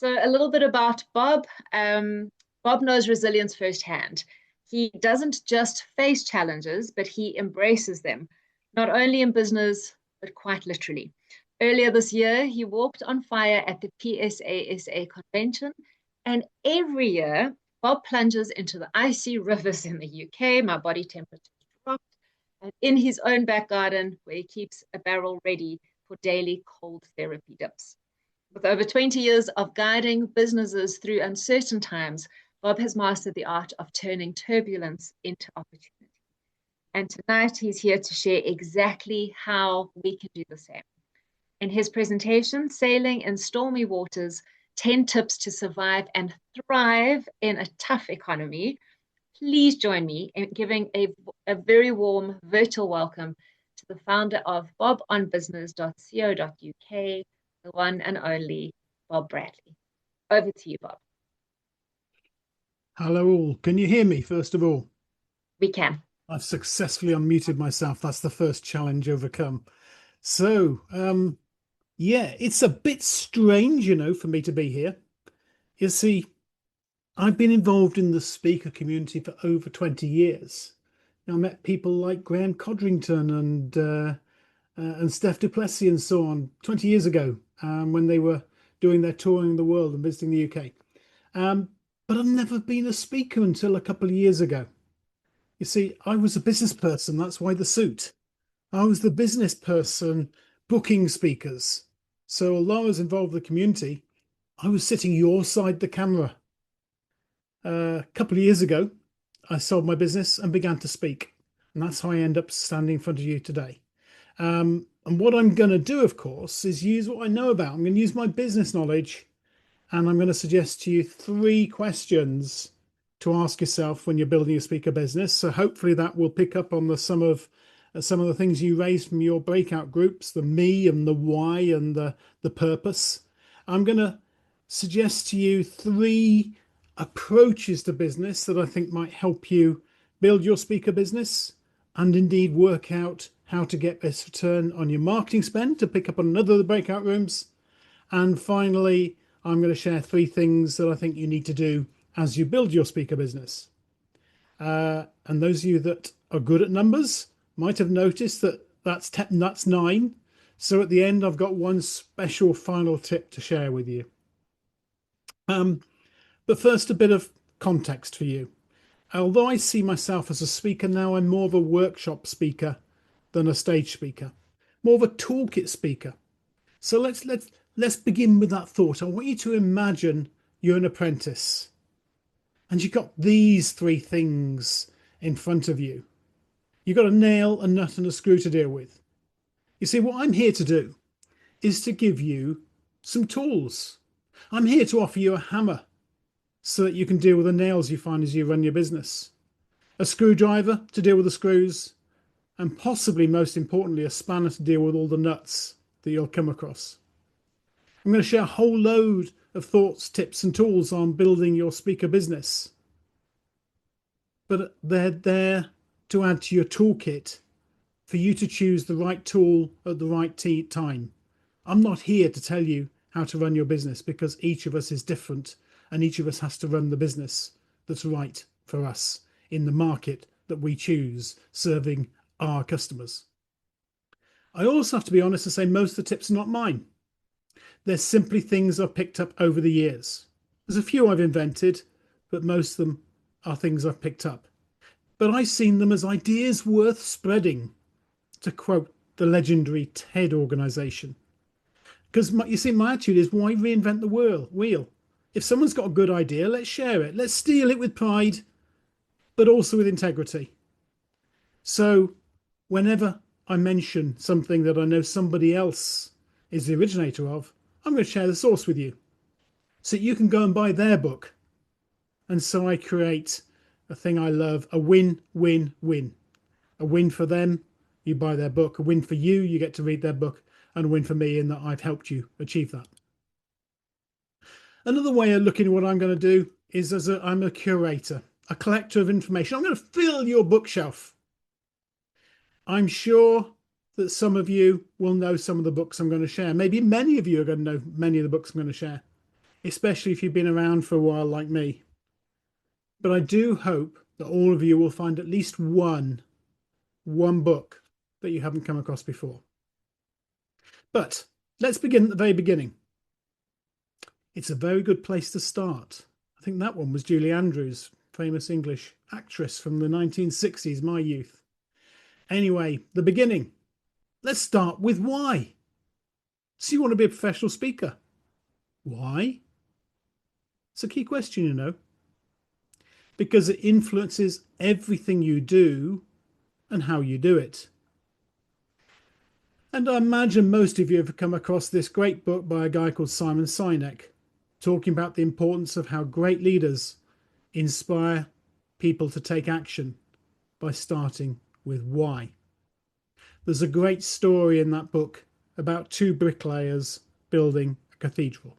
So a little bit about Bob. Bob knows resilience firsthand. He doesn't just face challenges, but he embraces them, not only in business, but quite literally. Earlier this year, he walked on fire at the PSASA Convention, and every year, Bob plunges into the icy rivers in the UK. My body temperature dropped, and in his own back garden, where he keeps a barrel ready for daily cold therapy dips. With over 20 years of guiding businesses through uncertain times, Bob has mastered the art of turning turbulence into opportunity. And tonight he's here to share exactly how we can do the same. In his presentation, Sailing in Stormy Waters, 10 Tips to Survive and Thrive in a Tough Economy, please join me in giving a very warm virtual welcome to the founder of bobonbusiness.co.uk, the one and only Bob Bradley. Over to you, Bob. Hello all. Can you hear me, first of all? We can. I've successfully unmuted myself. That's the first challenge overcome. So, yeah, it's a bit strange, for me to be here. You see, I've been involved in the speaker community for over 20 years. I met people like Graham Codrington and Steph Duplessis and so on 20 years ago when they were doing their touring the world and visiting the UK. But I've never been a speaker until a couple of years ago. You see, I was a business person. That's why the suit. I was the business person booking speakers. So although I was involved with the community, I was sitting your side the camera. A couple of years ago, I sold my business and began to speak. And that's how I end up standing in front of you today. And what I'm going to do, of course, is use what I know about. I'm going to use my business knowledge, and I'm going to suggest to you 3 questions to ask yourself when you're building a speaker business. So hopefully that will pick up on some of the things you raised from your breakout groups, the me and the why and the purpose. I'm going to suggest to you 3 approaches to business that I think might help you build your speaker business and indeed work out how to get best return on your marketing spend to pick up on another of the breakout rooms. And finally, I'm going to share 3 things that I think you need to do as you build your speaker business. And those of you that are good at numbers might have noticed that that's 9. So at the end, I've got one special final tip to share with you. But first, a bit of context for you. Although I see myself as a speaker now, I'm more of a workshop speaker than a stage speaker, more of a toolkit speaker. So let's begin with that thought. I want you to imagine you're an apprentice and you've got these 3 things in front of you. You've got a nail, a nut, and a screw to deal with. You see, what I'm here to do is to give you some tools. I'm here to offer you a hammer so that you can deal with the nails you find as you run your business, a screwdriver to deal with the screws, and possibly most importantly, a spanner to deal with all the nuts that you'll come across. I'm going to share a whole load of thoughts, tips, and tools on building your speaker business. But they're there to add to your toolkit for you to choose the right tool at the right time. I'm not here to tell you how to run your business because each of us is different and each of us has to run the business that's right for us in the market that we choose, serving our customers. I also have to be honest and say most of the tips are not mine. They're simply things I've picked up over the years. There's a few I've invented, but most of them are things I've picked up. But I've seen them as ideas worth spreading, to quote the legendary TED organization. Because you see, my attitude is, why reinvent the wheel? If someone's got a good idea, let's share it. Let's steal it with pride, but also with integrity. So whenever I mention something that I know somebody else is the originator of, I'm going to share the source with you so you can go and buy their book. And so I create a thing I love, a win-win-win. A win for them, you buy their book. A win for you, you get to read their book. And a win for me in that I've helped you achieve that. Another way of looking at what I'm going to do is I'm a curator, a collector of information. I'm going to fill your bookshelf. I'm sure that some of you will know some of the books I'm going to share. Maybe many of you are going to know many of the books I'm going to share. especially if you've been around for a while like me. But I do hope that all of you will find at least one book that you haven't come across before. But let's begin at the very beginning. It's a very good place to start. I think that one was Julie Andrews, famous English actress from the 1960s, my youth. Anyway, the beginning. Let's start with why. So you want to be a professional speaker. Why? It's a key question, you know, because it influences everything you do and how you do it. And I imagine most of you have come across this great book by a guy called Simon Sinek, talking about the importance of how great leaders inspire people to take action by starting with why. There's a great story in that book about two bricklayers building a cathedral.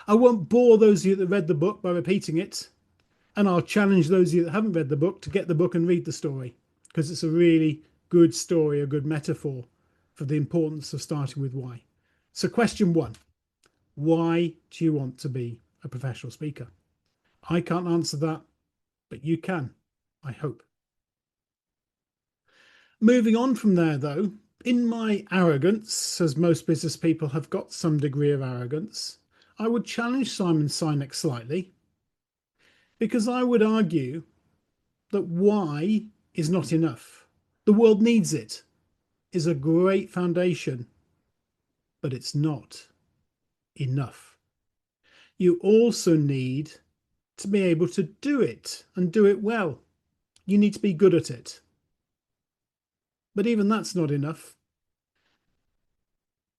I won't bore those of you that read the book by repeating it, and I'll challenge those of you that haven't read the book to get the book and read the story, because it's a really good story, a good metaphor for the importance of starting with why. So question one, why do you want to be a professional speaker? I can't answer that, but you can, I hope. Moving on from there, though, in my arrogance, as most business people have got some degree of arrogance, I would challenge Simon Sinek slightly, because I would argue that why is not enough. The world needs it, is a great foundation, but it's not enough. You also need to be able to do it and do it well. You need to be good at it. But even that's not enough.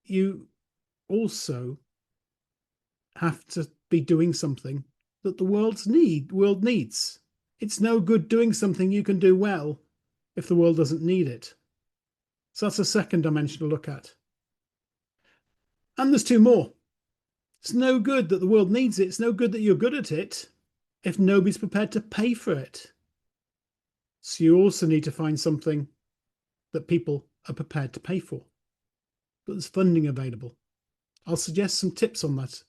You also have to be doing something that the world needs. It's no good doing something you can do well if the world doesn't need it. So that's a second dimension to look at. And there's two more. It's no good that the world needs it. It's no good that you're good at it if nobody's prepared to pay for it. So you also need to find something that people are prepared to pay for, but there's funding available. I'll suggest some tips on that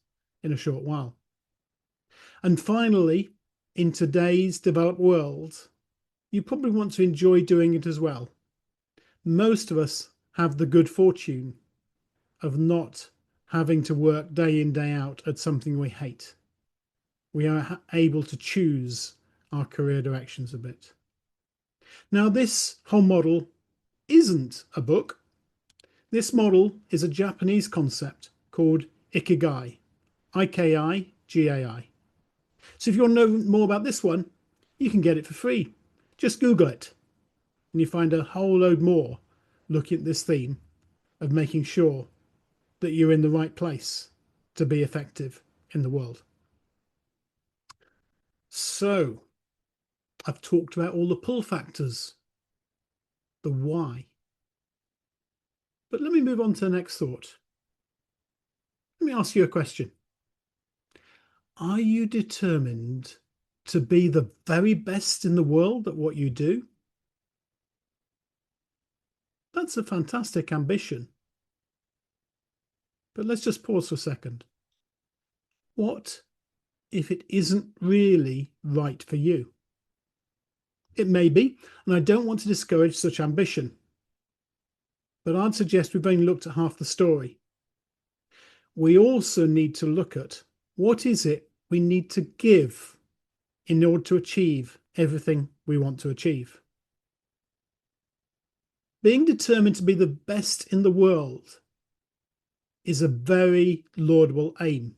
in a short while. And finally, in today's developed world, you probably want to enjoy doing it as well. Most of us have the good fortune of not having to work day in, day out at something we hate. We are able to choose our career directions a bit. Now, this whole model isn't a book. This model is a Japanese concept called Ikigai, Ikigai. So if you want to know more about this one, you can get it for free. Just Google it and you find a whole load more looking at this theme of making sure that you're in the right place to be effective in the world. So I've talked about all the pull factors, the why. But let me move on to the next thought. Let me ask you a question. Are you determined to be the very best in the world at what you do? That's a fantastic ambition. But let's just pause for a second. What if it isn't really right for you? It may be, and I don't want to discourage such ambition. But I'd suggest we've only looked at half the story. We also need to look at what is it we need to give in order to achieve everything we want to achieve. Being determined to be the best in the world is a very laudable aim,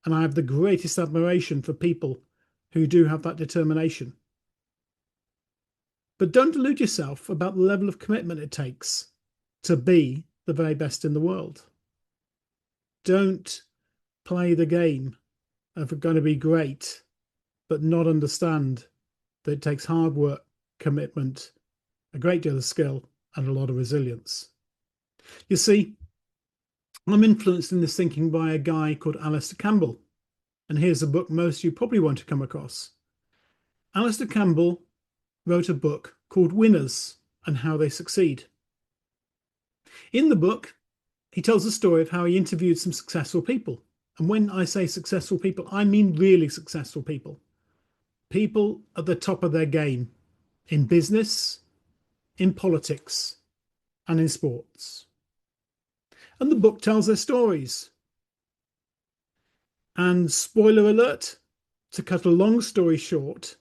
and I have the greatest admiration for people who do have that determination. But don't delude yourself about the level of commitment it takes to be the very best in the world. Don't play the game of going to be great, but not understand that it takes hard work, commitment, a great deal of skill, and a lot of resilience. You see, I'm influenced in this thinking by a guy called Alistair Campbell. And here's a book most of you probably won't have come across. Alistair Campbell wrote a book called Winners and How They Succeed. In the book, he tells the story of how he interviewed some successful people And when I say successful people, I mean really successful people. People at the top of their game in business, in politics, and in sports. And the book tells their stories. And spoiler alert, to cut a long story short,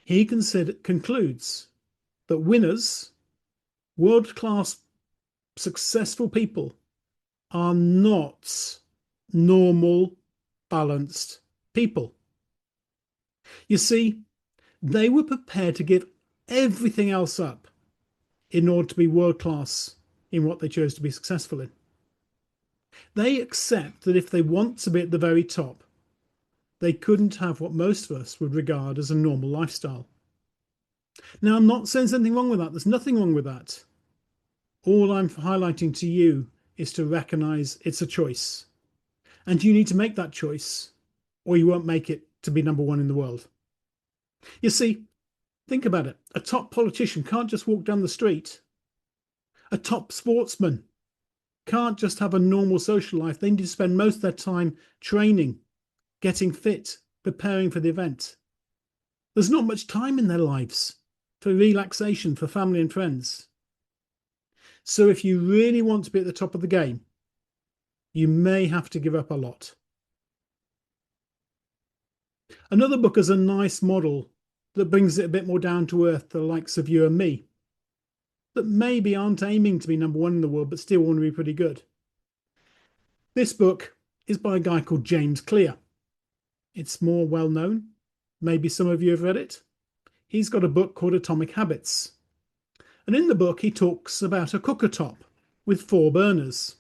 he concludes that winners, world-class, successful people, are not normal, balanced people. You see, they were prepared to give everything else up in order to be world-class in what they chose to be successful in. They accept that if they want to be at the very top, they couldn't have what most of us would regard as a normal lifestyle. Now, I'm not saying there's anything wrong with that. There's nothing wrong with that. All I'm highlighting to you is to recognize it's a choice. And you need to make that choice, or you won't make it to be number one in the world. You see, think about it. A top politician can't just walk down the street. A top sportsman can't just have a normal social life. They need to spend most of their time training, getting fit, preparing for the event. There's not much time in their lives for relaxation, for family and friends. So if you really want to be at the top of the game, you may have to give up a lot. Another book is a nice model that brings it a bit more down to earth to the likes of you and me, that maybe aren't aiming to be number one in the world, but still want to be pretty good. This book is by a guy called James Clear. It's more well known. Maybe some of you have read it. He's got a book called Atomic Habits. And in the book, he talks about a cooker top with 4 burners.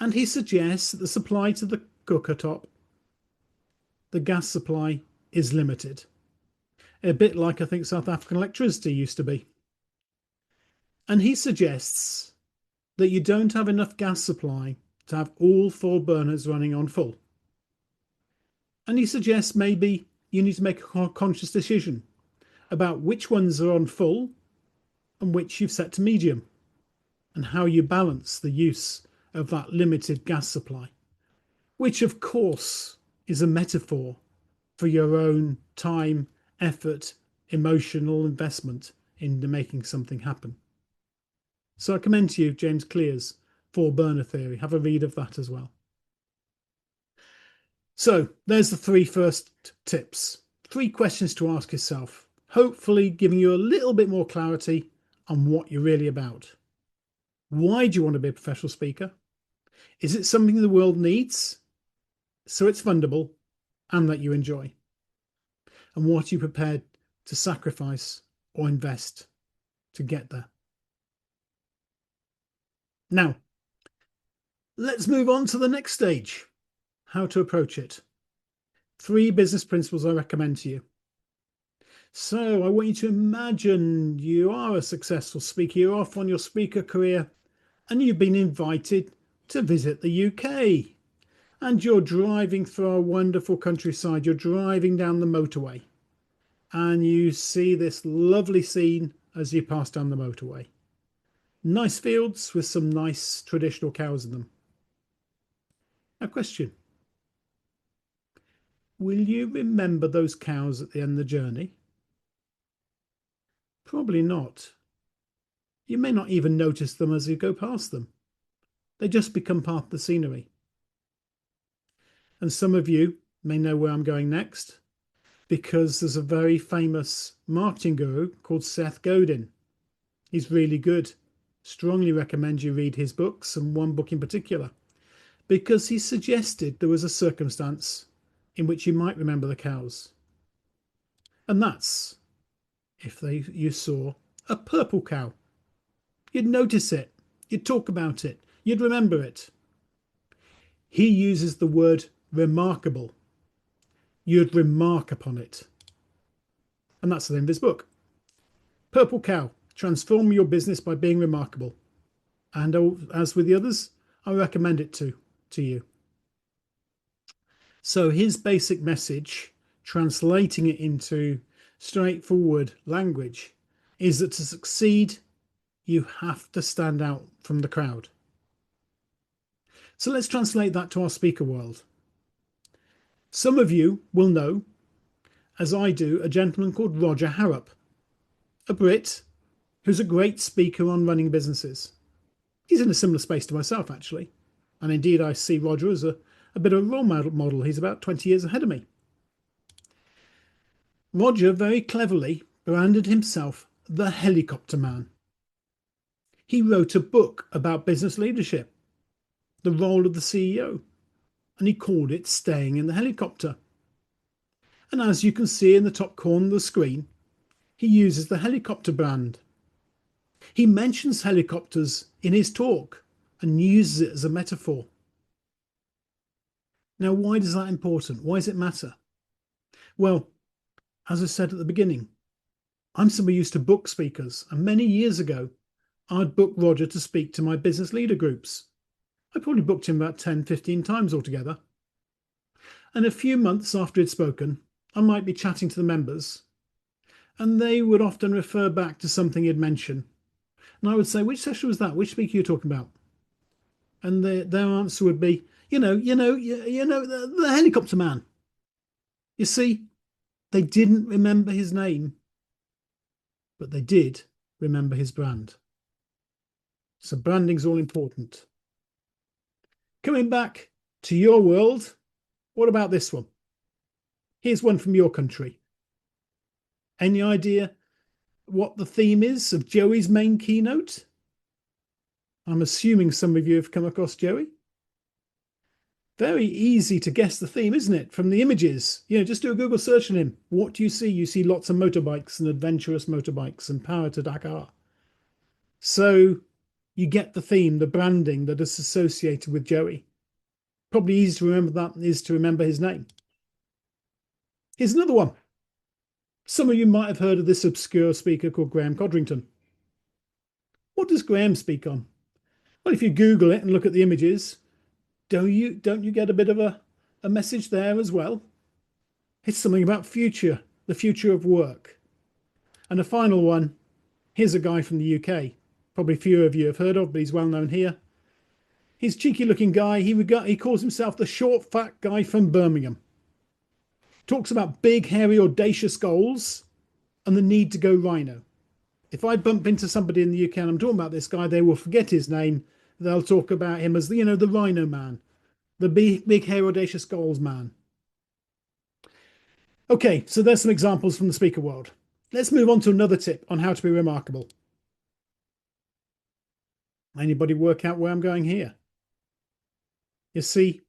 And he suggests that the supply to the cooker top, the gas supply, is limited. A bit like I think South African electricity used to be. And he suggests that you don't have enough gas supply to have all 4 burners running on full. And he suggests maybe you need to make a conscious decision about which ones are on full and which you've set to medium, and how you balance the use of that limited gas supply, which of course is a metaphor for your own time, effort, emotional investment into making something happen. So I commend to you James Clear's 4 burner theory. Have a read of that as well. So there's the 3 first tips. 3 questions to ask yourself, hopefully giving you a little bit more clarity on what you're really about. Why do you want to be a professional speaker? Is it something the world needs, so it's fundable and that you enjoy? And what are you prepared to sacrifice or invest to get there? Now, let's move on to the next stage, how to approach it. 3 business principles I recommend to you. So I want you to imagine you are a successful speaker, you're off on your speaker career, and you've been invited to visit the UK. And you're driving through a wonderful countryside, you're driving down the motorway, and you see this lovely scene as you pass down the motorway. Nice fields with some nice traditional cows in them. A question. Will you remember those cows at the end of the journey? Probably not. You may not even notice them as you go past them. They just become part of the scenery. And some of you may know where I'm going next, because there's a very famous marketing guru called Seth Godin. He's really good. Strongly recommend you read his books, and one book in particular, because he suggested there was a circumstance in which you might remember the cows. And that's if you saw a purple cow. You'd notice it, you'd talk about it, you'd remember it. He uses the word remarkable. You'd remark upon it. And that's the name of his book. Purple Cow, transform your business by being remarkable. And as with the others, I recommend it to you. So his basic message, translating it into straightforward language, is that to succeed, you have to stand out from the crowd. So let's translate that to our speaker world. Some of you will know, as I do, a gentleman called Roger Harrop, a Brit who's a great speaker on running businesses. He's in a similar space to myself, actually. And indeed, I see Roger as a bit of a role model. He's about 20 years ahead of me. Roger very cleverly branded himself the helicopter man. He wrote a book about business leadership, the role of the CEO, and he called it Staying in the Helicopter. And as you can see in the top corner of the screen, he uses the helicopter brand. He mentions helicopters in his talk and uses it as a metaphor. Now, why is that important? Why does it matter? Well, as I said at the beginning, I'm somebody used to book speakers, and many years ago, I'd book Roger to speak to my business leader groups. I probably booked him about 10, 15 times altogether. And a few months after he'd spoken, I might be chatting to the members, and they would often refer back to something he'd mentioned. And I would say, which session was that? Which speaker are you talking about? And their answer would be, the helicopter man. You see, they didn't remember his name, but they did remember his brand. So branding's all important. Coming back to your world, what about this one? Here's one from your country. Any idea what the theme is of Joey's main keynote? I'm assuming some of you have come across Joey. Very easy to guess the theme, isn't it? From the images, just do a Google search on him. What do you see? You see lots of motorbikes and adventurous motorbikes and power to Dakar. So you get the theme, the branding that is associated with Joey. Probably easy to remember that is to remember his name. Here's another one. Some of you might have heard of this obscure speaker called Graham Codrington. What does Graham speak on? Well, if you Google it and look at the images, don't you get a bit of a message there as well? It's something about the future of work. And a final one, here's a guy from the UK. Probably few of you have heard of, but he's well known here. He's a cheeky looking guy. He calls himself the short, fat guy from Birmingham. Talks about big, hairy, audacious goals and the need to go rhino. If I bump into somebody in the UK and I'm talking about this guy, they will forget his name. They'll talk about him as the rhino man, the big, hairy, audacious goals man. Okay, so there's some examples from the speaker world. Let's move on to another tip on how to be remarkable. Anybody work out where I'm going here? You see,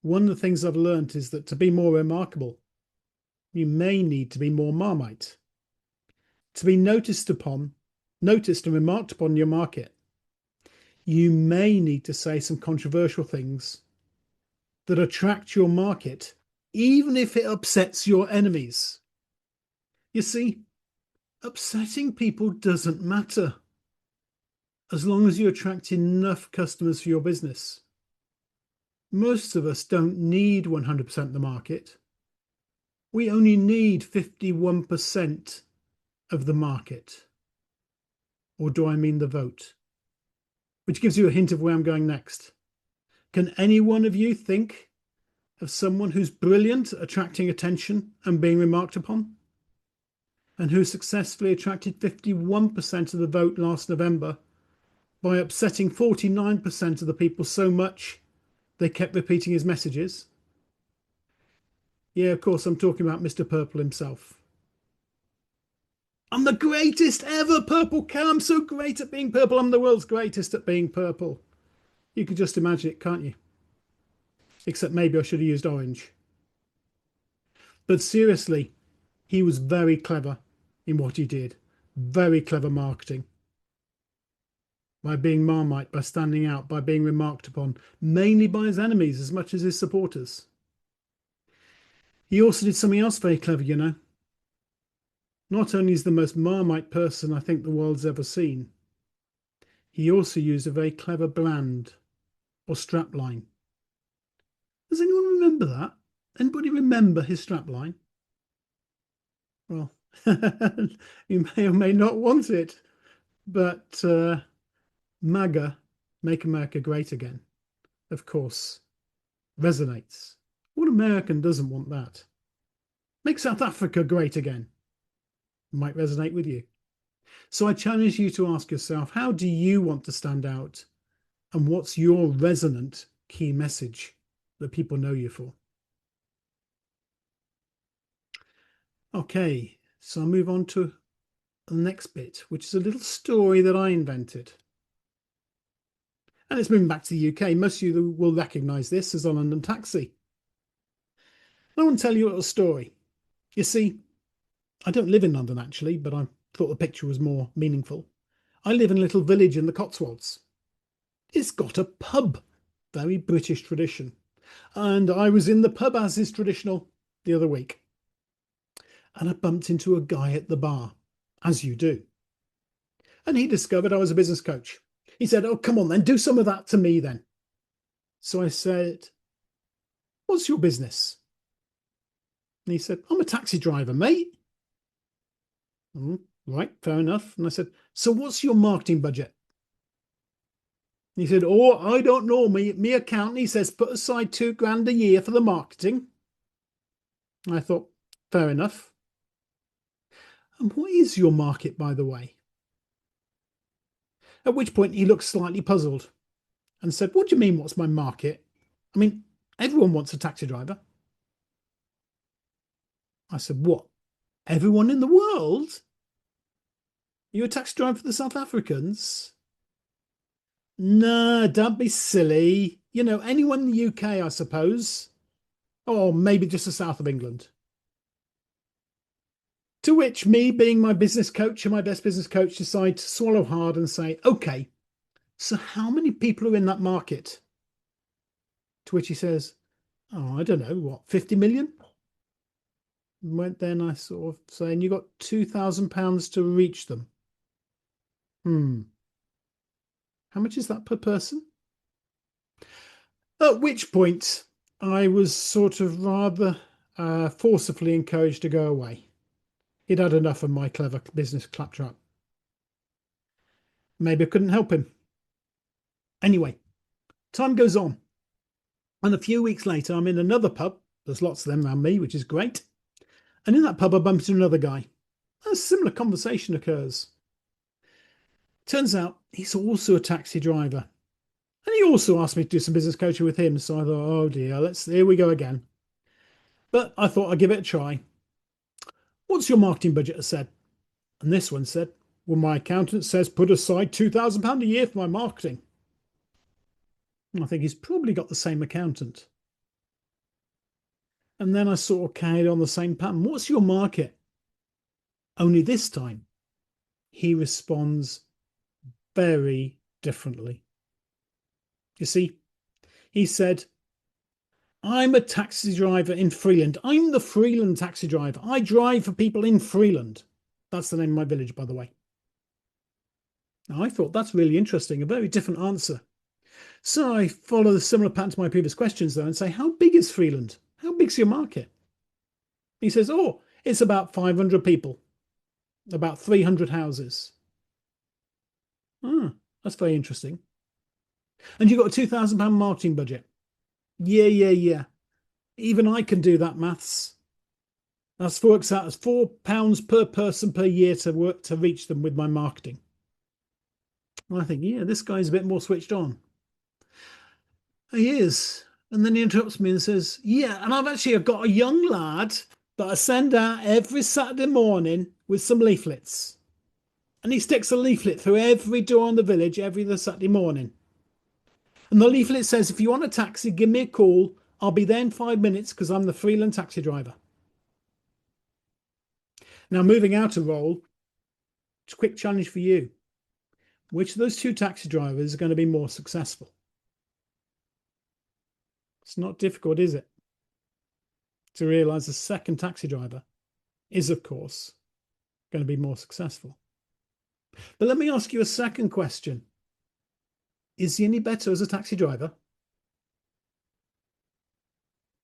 one of the things I've learned is that to be more remarkable, you may need to be more Marmite. To be noticed and remarked upon in your market, you may need to say some controversial things that attract your market, even if it upsets your enemies. You see, upsetting people doesn't matter as long as you attract enough customers for your business. Most of us don't need 100% of the market. We only need 51% of the market. Or do I mean the vote? Which gives you a hint of where I'm going next. Can any one of you think of someone who's brilliant at attracting attention and being remarked upon? And who successfully attracted 51% of the vote last November by upsetting 49% of the people so much they kept repeating his messages? Yeah, of course, I'm talking about Mr. Purple himself. I'm the greatest ever, Purple Cow. I'm so great at being purple. I'm the world's greatest at being purple. You can just imagine it, can't you? Except maybe I should have used orange. But seriously, he was very clever in what he did. Very clever marketing. By being Marmite, by standing out, by being remarked upon, mainly by his enemies as much as his supporters. He also did something else very clever, Not only is the most Marmite person I think the world's ever seen, he also used a very clever brand or strapline. Does anyone remember that? Anybody remember his strapline? Well, you may or may not want it, but MAGA, Make America Great Again. of course, resonates. What American doesn't want that? Make South Africa great again. Might resonate with you. So I challenge you to ask yourself, how do you want to stand out? And what's your resonant key message that people know you for? Okay, so I'll move on to the next bit, which is a little story that I invented. And it's moving back to the UK. Most of you will recognize this as a London taxi. I want to tell you a little story. You see, I don't live in London actually, but I thought the picture was more meaningful. I live in a little village in the Cotswolds. It's got a pub, very British tradition. And I was in the pub, as is traditional, the other week. And I bumped into a guy at the bar, as you do. And he discovered I was a business coach. He said, "Oh, come on then, do some of that to me then." So I said, "What's your business?" And he said, "I'm a taxi driver, mate." Right, fair enough. And I said, "So what's your marketing budget?" And he said, "Oh, I don't know. Me accountant, he says, put aside £2,000 a year for the marketing." And I thought, fair enough. "And what is your market, by the way?" At which point he looked slightly puzzled and said, "What do you mean, what's my market? I mean, everyone wants a taxi driver." I said, "What? Everyone in the world? You're a taxi driver for the South Africans?" "No, don't be silly. You know, anyone in the UK, I suppose. Or maybe just the south of England." To which me, being my business coach and my best business coach, decide to swallow hard and say, "Okay, so how many people are in that market?" To which he says, "Oh, I don't know, what, 50 million?" Then I sort of say, "And you got £2,000 to reach them. How much is that per person?" At which point I was sort of rather forcibly encouraged to go away. He'd had enough of my clever business claptrap. Maybe I couldn't help him. Anyway, time goes on. And a few weeks later, I'm in another pub. There's lots of them around me, which is great. And in that pub, I bump into another guy. A similar conversation occurs. Turns out he's also a taxi driver. And he also asked me to do some business coaching with him. So I thought, oh dear, here we go again. But I thought I'd give it a try. "What's your marketing budget?" I said. And this one said, "Well, my accountant says put aside £2,000 a year for my marketing." And I think he's probably got the same accountant. And then I sort of carried on the same pattern. "What's your market?" Only this time, he responds very differently. You see, he said, "I'm a taxi driver in Freeland. I'm the Freeland taxi driver. I drive for people in Freeland." That's the name of my village, by the way. Now, I thought that's really interesting, a very different answer. So I follow the similar pattern to my previous questions, though, and say, "How big is Freeland? How big's your market?" He says, "Oh, it's about 500 people, about 300 houses." That's very interesting. "And you've got a £2,000 marketing budget?" Yeah. Even I can do that maths. That works out as £4 per person per year to work to reach them with my marketing. And I think, yeah, this guy's a bit more switched on. He is. And then he interrupts me and says, "Yeah, and I've got a young lad that I send out every Saturday morning with some leaflets. And he sticks a leaflet through every door in the village every other Saturday morning. And the leaflet says, 'If you want a taxi, give me a call. I'll be there in 5 minutes because I'm the Freeland taxi driver.'" Now, moving out of role, it's a quick challenge for you. Which of those two taxi drivers are going to be more successful? It's not difficult, is it? To realize the second taxi driver is, of course, going to be more successful. But let me ask you a second question. Is he any better as a taxi driver?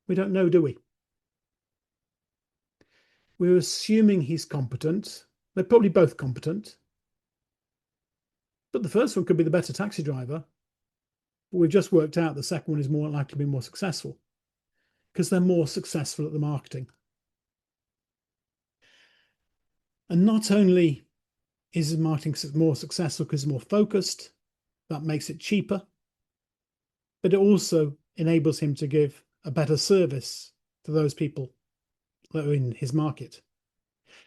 We don't know, do we? We're assuming he's competent. They're probably both competent. But the first one could be the better taxi driver. But we've just worked out the second one is more likely to be more successful because they're more successful at the marketing. And not only is marketing more successful because it's more focused, that makes it cheaper, but it also enables him to give a better service to those people that are in his market.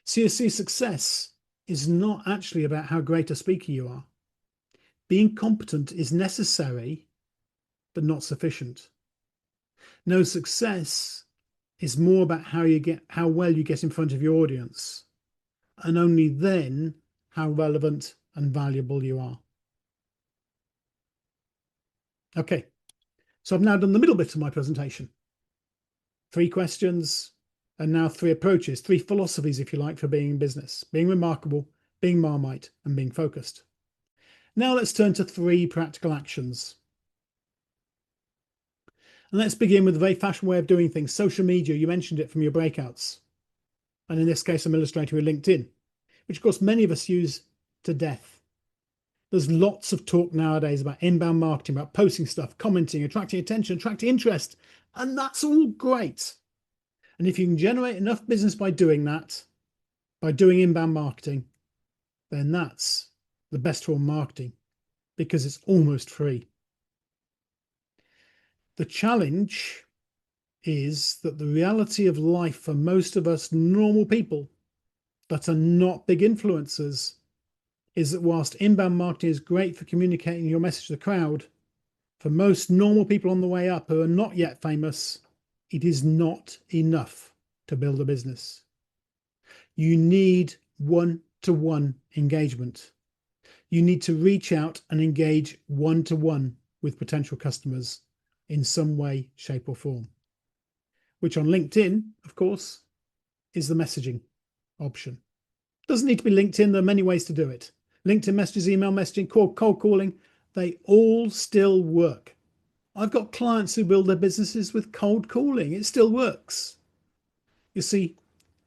So you see, success is not actually about how great a speaker you are. Being competent is necessary, but not sufficient. No, success is more about how well you get in front of your audience, and only then how relevant and valuable you are. Okay, so I've now done the middle bit of my presentation. 3 questions, and now 3 approaches, 3 philosophies, if you like, for being in business: being remarkable, being Marmite, and being focused. Now let's turn to 3 practical actions. And let's begin with a very fashionable way of doing things: social media. You mentioned it from your breakouts. And in this case, I'm illustrating with LinkedIn, which of course many of us use to death. There's lots of talk nowadays about inbound marketing, about posting stuff, commenting, attracting attention, attracting interest. And that's all great. And if you can generate enough business by doing that, by doing inbound marketing, then that's the best form of marketing because it's almost free. The challenge is that the reality of life for most of us normal people that are not big influencers is that whilst inbound marketing is great for communicating your message to the crowd, for most normal people on the way up who are not yet famous, it is not enough to build a business. You need one-to-one engagement. You need to reach out and engage one-to-one with potential customers in some way, shape, or form, which on LinkedIn, of course, is the messaging option. Doesn't need to be LinkedIn. There are many ways to do it. LinkedIn messages, email messaging, cold calling, they all still work. I've got clients who build their businesses with cold calling. It still works. You see,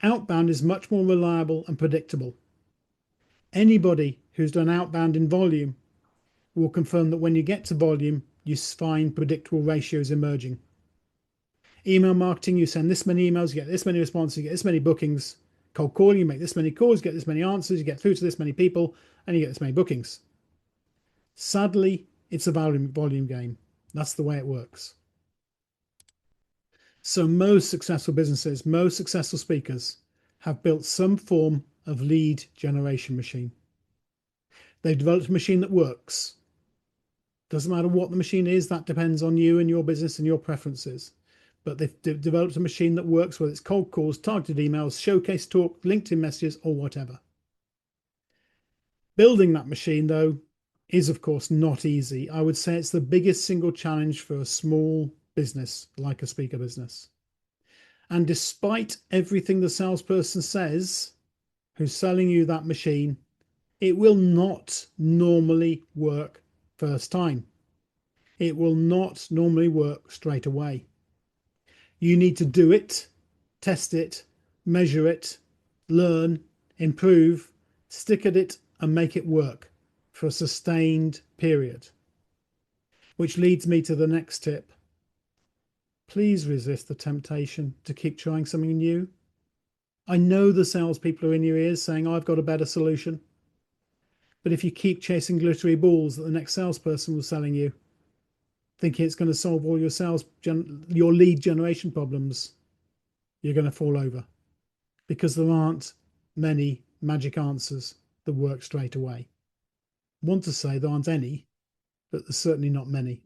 outbound is much more reliable and predictable. Anybody who's done outbound in volume will confirm that when you get to volume, you find predictable ratios emerging. Email marketing, you send this many emails, you get this many responses, you get this many bookings. Cold calling, you make this many calls, you get this many answers, you get through to this many people, and you get this many bookings. Sadly, it's a volume game. That's the way it works. So most successful businesses, most successful speakers have built some form of lead generation machine. They've developed a machine that works. Doesn't matter what the machine is, that depends on you and your business and your preferences. But they've developed a machine that works, whether it's cold calls, targeted emails, showcase talk, LinkedIn messages, or whatever. Building that machine, though, is of course not easy. I would say it's the biggest single challenge for a small business like a speaker business. And despite everything the salesperson says, who's selling you that machine, it will not normally work first time. It will not normally work straight away. You need to do it, test it, measure it, learn, improve, stick at it, and make it work for a sustained period. Which leads me to the next tip. Please resist the temptation to keep trying something new. I know the salespeople are in your ears saying, I've got a better solution. But if you keep chasing glittery balls that the next salesperson was selling you, thinking it's going to solve all your lead generation problems, you're going to fall over because there aren't many magic answers that work straight away. I want to say there aren't any, but there's certainly not many.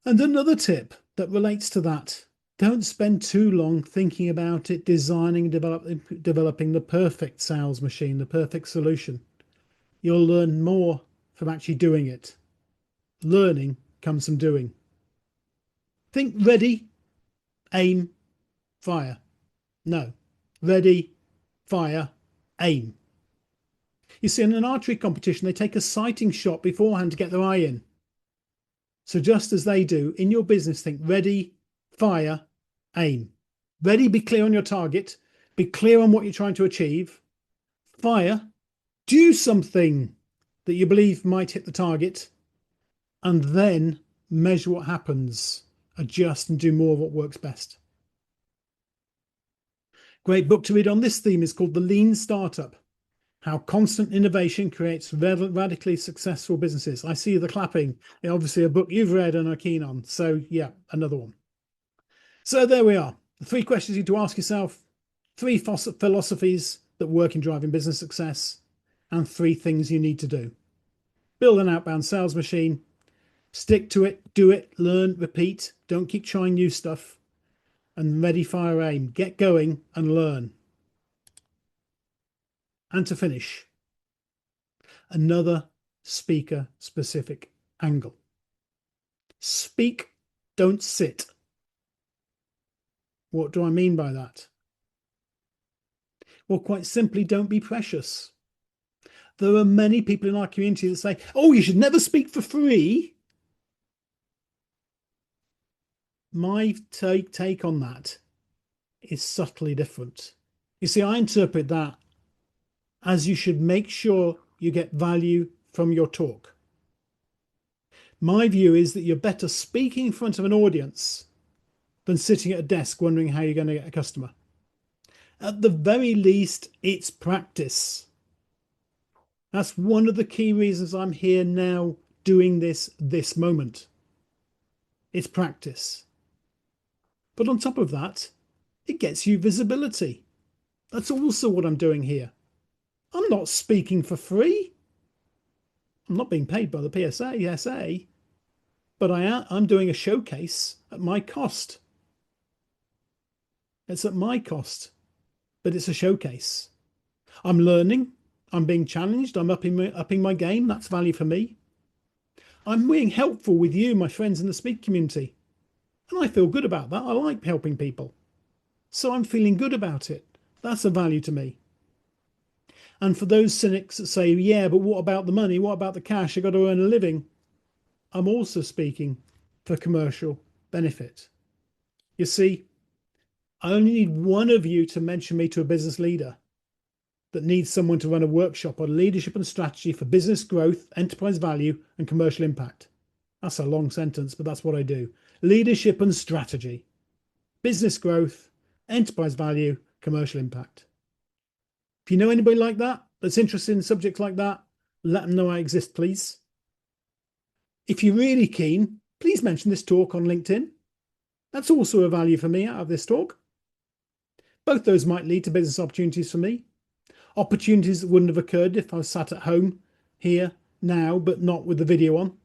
And another tip that relates to that: don't spend too long thinking about it, designing and developing the perfect sales machine, the perfect solution. You'll learn more from actually doing it. Learning comes from doing. Think ready, aim, fire. No. Ready, fire, aim. You see, in an archery competition, they take a sighting shot beforehand to get their eye in. So just as they do, in your business, think ready, fire, aim. Ready, be clear on your target. Be clear on what you're trying to achieve. Fire, do something that you believe might hit the target. and then measure what happens, adjust and do more of what works best. Great book to read on this theme is called The Lean Startup: How Constant Innovation Creates Radically Successful Businesses. I see the clapping. Obviously a book you've read and are keen on. So yeah, another one. So there we are. The 3 questions you need to ask yourself, 3 philosophies that work in driving business success, and 3 things you need to do. Build an outbound sales machine. Stick to it, do it, learn, repeat. Don't keep trying new stuff. And ready, fire, aim. Get going and learn. And to finish, another speaker specific angle. Speak, don't sit. What do I mean by that? Well, quite simply, don't be precious. There are many people in our community that say, oh, you should never speak for free. My take on that is subtly different. You see, I interpret that as you should make sure you get value from your talk. My view is that you're better speaking in front of an audience than sitting at a desk wondering how you're going to get a customer. At the very least, it's practice. That's one of the key reasons I'm here now doing this moment. It's practice. But on top of that, it gets you visibility. That's also what I'm doing here. I'm not speaking for free. I'm not being paid by the PSASA, but I'm doing a showcase at my cost. It's at my cost, but it's a showcase. I'm learning. I'm being challenged. I'm upping my game. That's value for me. I'm being helpful with you, my friends in the speak community. And I feel good about that. I like helping people. So I'm feeling good about it. That's a value to me. And for those cynics that say, yeah, but what about the money? What about the cash? I've got to earn a living. I'm also speaking for commercial benefit. You see, I only need one of you to mention me to a business leader that needs someone to run a workshop on leadership and strategy for business growth, enterprise value, and commercial impact. That's a long sentence, but that's what I do. Leadership and strategy, business growth, enterprise value, commercial impact. If you know anybody like that, that's interested in subjects like that, let them know I exist, please. If you're really keen, please mention this talk on LinkedIn. That's also a value for me out of this talk. Both those might lead to business opportunities for me. Opportunities that wouldn't have occurred if I was sat at home here now, but not with the video on.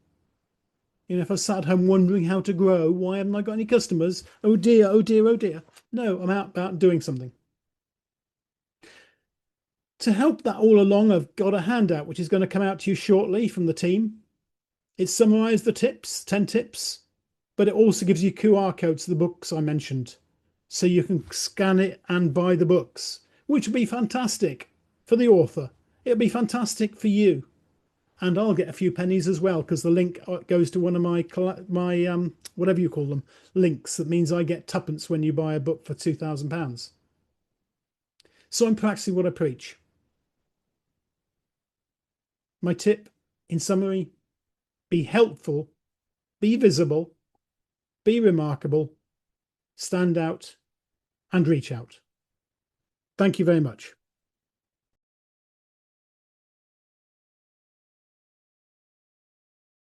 You know, if I sat at home wondering how to grow, why haven't I got any customers? Oh dear, oh dear, oh dear. No, I'm out about doing something. To help that all along, I've got a handout which is going to come out to you shortly from the team. It summarized the tips, 10 tips, but it also gives you QR codes to the books I mentioned. So you can scan it and buy the books, which would be fantastic for the author. It'll be fantastic for you. And I'll get a few pennies as well, because the link goes to one of my whatever you call them, links. That means I get tuppence when you buy a book for £2,000. So I'm practicing what I preach. My tip, in summary, be helpful, be visible, be remarkable, stand out, and reach out. Thank you very much.